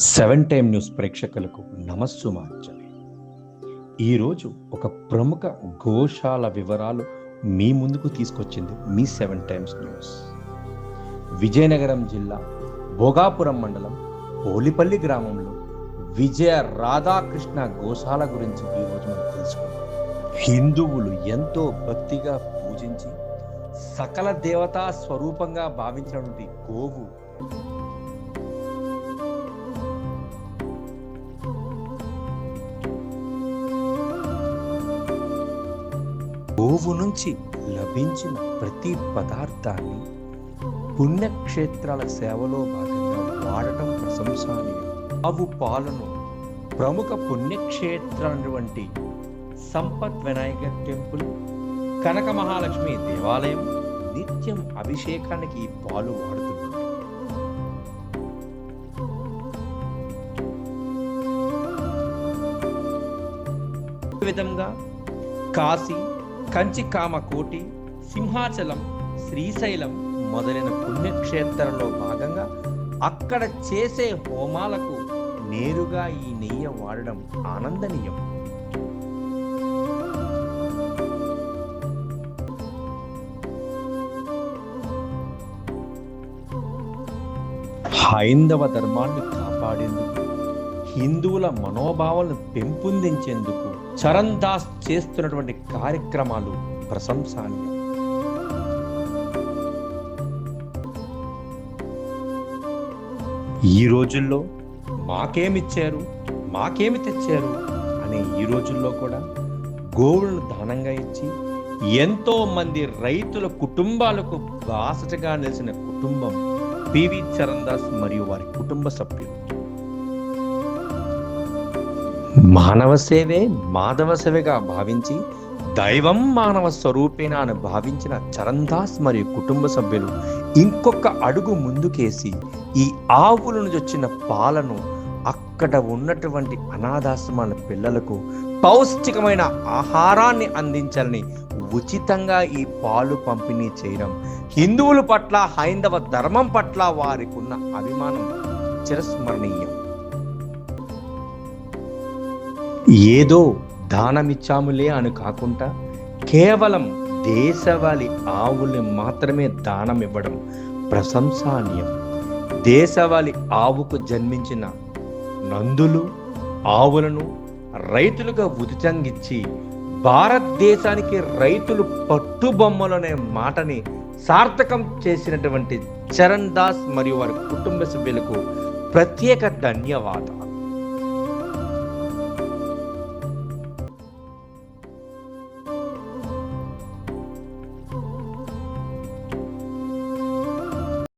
7 time news ప్రేక్షకులకు నమస్సుమాంజలి. ఈరోజు ఒక ప్రముఖ గోశాల వివరాలు మీ ముందుకు తీసుకొచ్చింది మీ 7 టైమ్స్ న్యూస్. విజయనగరం జిల్లా భోగాపురం మండలం పోలిపల్లి గ్రామంలో విజయ రాధాకృష్ణ గోశాల గురించి ఈరోజు మనం తెలుసుకుందాం. హిందువులు ఎంతో భక్తిగా పూజించి సకల దేవతా స్వరూపంగా భావించినటువంటి గోవు నుంచి లభించిన ప్రతి పదార్థాన్ని పుణ్యక్షేత్రాల సేవలో భాగంగా వాడటం ప్రశంసనీయం. ఆవు పాలను ప్రముఖ పుణ్యక్షేత్రాలైనటువంటి సంపత్ వినాయకర్ టెంపుల్, కనక మహాలక్ష్మి దేవాలయం నిత్యం అభిషేకానికి ఈ పాలు వాడుతున్నారు. విధంగా కాశీ, కంచి కామకోటి, సింహాచలం, శ్రీశైలం మొదలైన పుణ్యక్షేత్రంలో భాగంగా అక్కడ చేసే హోమాలకు నేరుగా ఈ నెయ్యి వాడడం ఆనందనీయం. హైందవ ధర్మాన్ని కాపాడేందుకు, హిందువుల మనోభావాలను పెంపొందించేందుకు చరణ్ దాస్ చేస్తున్నటువంటి కార్యక్రమాలు ప్రశంసనీయం. ఈ రోజుల్లో మాకేమిచ్చారు, మాకేమి తెచ్చారు అనే ఈ రోజుల్లో కూడా గోవులను దానంగా ఇచ్చి ఎంతో మంది రైతుల కుటుంబాలకు బాసటగా నిలిచిన కుటుంబం పివి చరణ్ దాస్ మరియు వారి కుటుంబ సభ్యులు. మానవ సేవే మాధవ సేవగా భావించి దైవం మానవ స్వరూపేణ అని భావించిన చరణ్ దాస్ మరియు కుటుంబ సభ్యులు ఇంకొక అడుగు ముందుకేసి ఈ ఆవుల నుంచి వచ్చిన పాలను అక్కడ ఉన్నటువంటి అనాథాశ్రమాల పిల్లలకు పౌష్టికమైన ఆహారాన్ని అందించాలని ఉచితంగా ఈ పాలు పంపిణీ చేయడం హిందువుల పట్ల, హైందవ ధర్మం పట్ల వారికి ఉన్న అభిమానం చిరస్మరణీయం. ఏదో దానమిచ్చాములే అని కాకుండా కేవలం దేశవాళీ ఆవుల్ని మాత్రమే దానం ఇవ్వడం ప్రశంసనీయం. దేశవాళీ ఆవుకు జన్మించిన నందులు, ఆవులను రైతులుగా ఉచితంగిచ్చి భారతదేశానికి రైతులు పట్టుబొమ్మలనే మాటని సార్థకం చేసినటువంటి చరణ్ దాస్ మరియు వారి కుటుంబ సభ్యులకు ప్రత్యేక ధన్యవాదాలు.